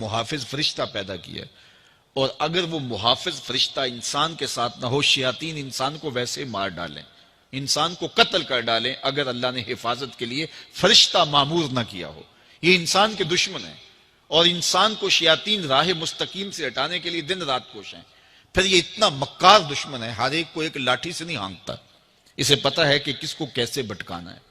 محافظ فرشتہ پیدا کیا ہے، اور اگر وہ محافظ فرشتہ انسان کے ساتھ نہ ہو، شیاطین انسان کو ویسے مار ڈالیں، انسان کو قتل کر ڈالیں اگر اللہ نے حفاظت کے لیے فرشتہ معمور نہ کیا ہو۔ یہ انسان کے دشمن ہیں، اور انسان کو شیاطین راہ مستقیم سے ہٹانے کے لیے دن رات کوش ہیں۔ پھر یہ اتنا مکار دشمن ہے، ہر ایک کو ایک لاٹھی سے نہیں ہانکتا، اسے پتہ ہے کہ کس کو کیسے بھٹکانا ہے۔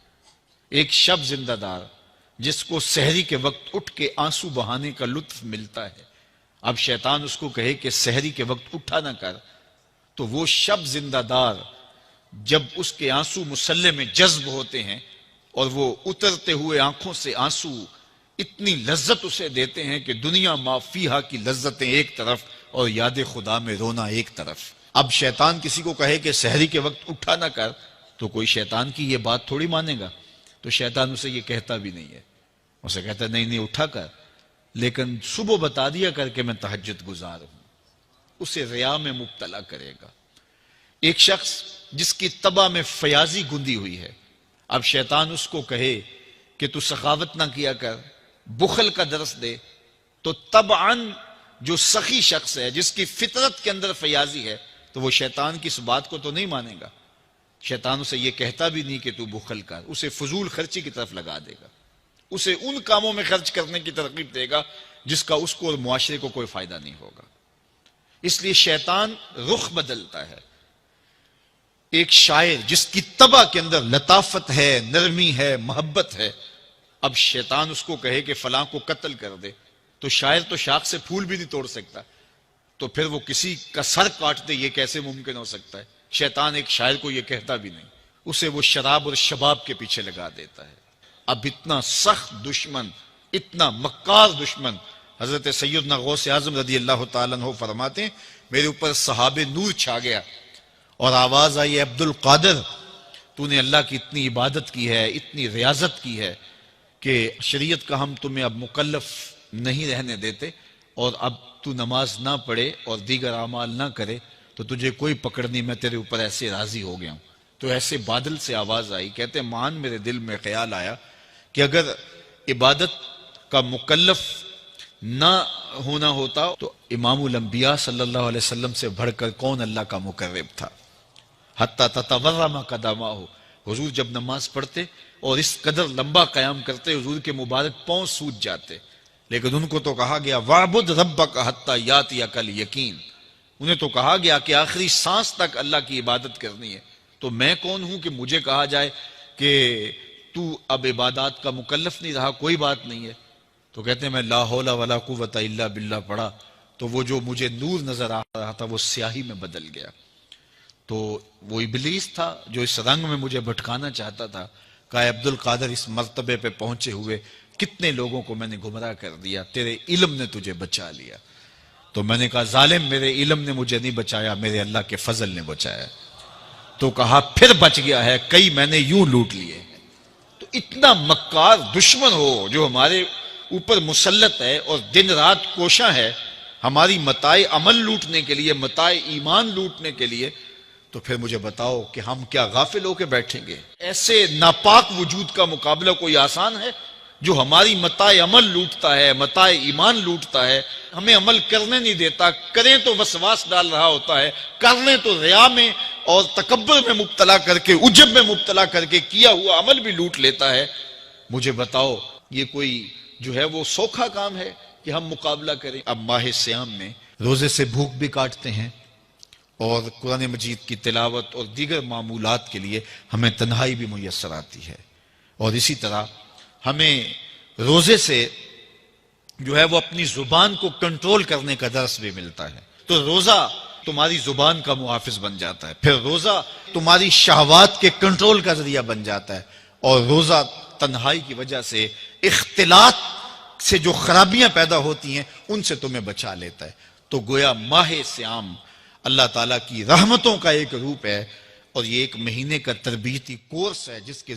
ایک شب زندہ دار جس کو سحری کے وقت اٹھ کے آنسو بہانے کا لطف ملتا ہے، اب شیطان اس کو کہے کہ سحری کے وقت اٹھا نہ کر، تو وہ شب زندہ دار جب اس کے آنسو مسلح میں جذب ہوتے ہیں اور وہ اترتے ہوئے آنکھوں سے آنسو اتنی لذت اسے دیتے ہیں کہ دنیا ما فیہا کی لذتیں ایک طرف اور یاد خدا میں رونا ایک طرف۔ اب شیطان کسی کو کہے کہ سحری کے وقت اٹھا نہ کر، تو کوئی شیطان کی یہ بات تھوڑی مانے گا، تو شیطان اسے یہ کہتا بھی نہیں ہے، اسے کہتا ہے نہیں اٹھا کر، لیکن صبح بتا دیا کر کے میں تہجد گزار ہوں، اسے ریا میں مبتلا کرے گا۔ ایک شخص جس کی طبع میں فیاضی گندی ہوئی ہے، اب شیطان اس کو کہے کہ تو سخاوت نہ کیا کر، بخل کا درس دے، تو طبعاً جو سخی شخص ہے جس کی فطرت کے اندر فیاضی ہے، تو وہ شیطان کی اس بات کو تو نہیں مانے گا۔ شیطان اسے یہ کہتا بھی نہیں کہ تو بخل کر، اسے فضول خرچی کی طرف لگا دے گا، اسے ان کاموں میں خرچ کرنے کی ترغیب دے گا جس کا اس کو اور معاشرے کو کوئی فائدہ نہیں ہوگا۔ اس لیے شیطان رخ بدلتا ہے۔ ایک شاعر جس کی طبع کے اندر لطافت ہے، نرمی ہے، محبت ہے، اب شیطان اس کو کہے کہ فلاں کو قتل کر دے، تو شاعر تو شاخ سے پھول بھی نہیں توڑ سکتا، تو پھر وہ کسی کا سر کاٹ دے، یہ کیسے ممکن ہو سکتا ہے؟ شیطان ایک شاعر کو یہ کہتا بھی نہیں، اسے وہ شراب اور شباب کے پیچھے لگا دیتا ہے۔ اب اتنا سخت دشمن، اتنا مکار دشمن، حضرت سیدنا غوث اعظم رضی اللہ تعالیٰ عنہ فرماتے ہیں میرے اوپر صحاب نور چھا گیا اور آواز آئی، عبد القادر تو نے اللہ کی اتنی عبادت کی ہے، اتنی ریاضت کی ہے کہ شریعت کا ہم تمہیں اب مکلف نہیں رہنے دیتے، اور اب تو نماز نہ پڑھے اور دیگر اعمال نہ کرے تو تجھے کوئی پکڑ نہیں، میں تیرے اوپر ایسے راضی ہو گیا ہوں۔ تو ایسے بادل سے آواز آئی، کہتے ہیں مان میرے دل میں خیال آیا کہ اگر عبادت کا مکلف نہ ہونا ہوتا تو امام الانبیاء صلی اللہ علیہ وسلم سے بڑھ کر کون اللہ کا مقرب تھا۔ حتی تتورم قدماہ، حضور جب نماز پڑھتے اور اس قدر لمبا قیام کرتے حضور کے مبارک پاؤں سوج جاتے، لیکن ان کو تو کہا گیا وَعْبُدْ رَبَّكَ حَتَّى يَأْتِيَكَ الْيَقِينُ، انہیں تو کہا گیا کہ آخری سانس تک اللہ کی عبادت کرنی ہے، تو میں کون ہوں کہ مجھے کہا جائے کہ تو اب عبادات کا مکلف نہیں رہا، کوئی بات نہیں ہے۔ تو کہتے ہیں میں لا حول ولا قوت الا باللہ پڑھا تو وہ جو مجھے نور نظر آ رہا تھا وہ سیاہی میں بدل گیا۔ تو وہ ابلیس تھا جو اس رنگ میں مجھے بھٹکانا چاہتا تھا، کہا عبد القادر اس مرتبے پہ پہنچے ہوئے کتنے لوگوں کو میں نے گمراہ کر دیا، تیرے علم نے تجھے بچا لیا۔ تو میں نے کہا ظالم میرے علم نے مجھے نہیں بچایا، میرے اللہ کے فضل نے بچایا۔ تو کہا پھر بچ گیا ہے، کئی میں نے یوں لوٹ لیے ہیں۔ تو اتنا مکار دشمن ہو جو ہمارے اوپر مسلط ہے اور دن رات کوشاں ہے ہماری متاع عمل لوٹنے کے لیے، متاع ایمان لوٹنے کے لیے، تو پھر مجھے بتاؤ کہ ہم کیا غافل ہو کے بیٹھیں گے؟ ایسے ناپاک وجود کا مقابلہ کوئی آسان ہے جو ہماری متاع عمل لوٹتا ہے، متاع ایمان لوٹتا ہے، ہمیں عمل کرنے نہیں دیتا، کریں تو وسواس ڈال رہا ہوتا ہے، کر لیں تو ریا میں اور تکبر میں مبتلا کر کے، عجب میں مبتلا کر کے کیا ہوا عمل بھی لوٹ لیتا ہے۔ مجھے بتاؤ یہ کوئی جو ہے وہ سوکھا کام ہے کہ ہم مقابلہ کریں؟ اب ماہ صیام میں روزے سے بھوک بھی کاٹتے ہیں اور قرآن مجید کی تلاوت اور دیگر معمولات کے لیے ہمیں تنہائی بھی میسر آتی ہے، اور اسی طرح ہمیں روزے سے جو ہے وہ اپنی زبان کو کنٹرول کرنے کا درس بھی ملتا ہے۔ تو روزہ تمہاری زبان کا محافظ بن جاتا ہے، پھر روزہ تمہاری شہوات کے کنٹرول کا ذریعہ بن جاتا ہے، اور روزہ تنہائی کی وجہ سے اختلاط سے جو خرابیاں پیدا ہوتی ہیں ان سے تمہیں بچا لیتا ہے۔ تو گویا ماہ صیام اللہ تعالیٰ کی رحمتوں کا ایک روپ ہے، اور یہ ایک مہینے کا تربیتی کورس ہے جس کے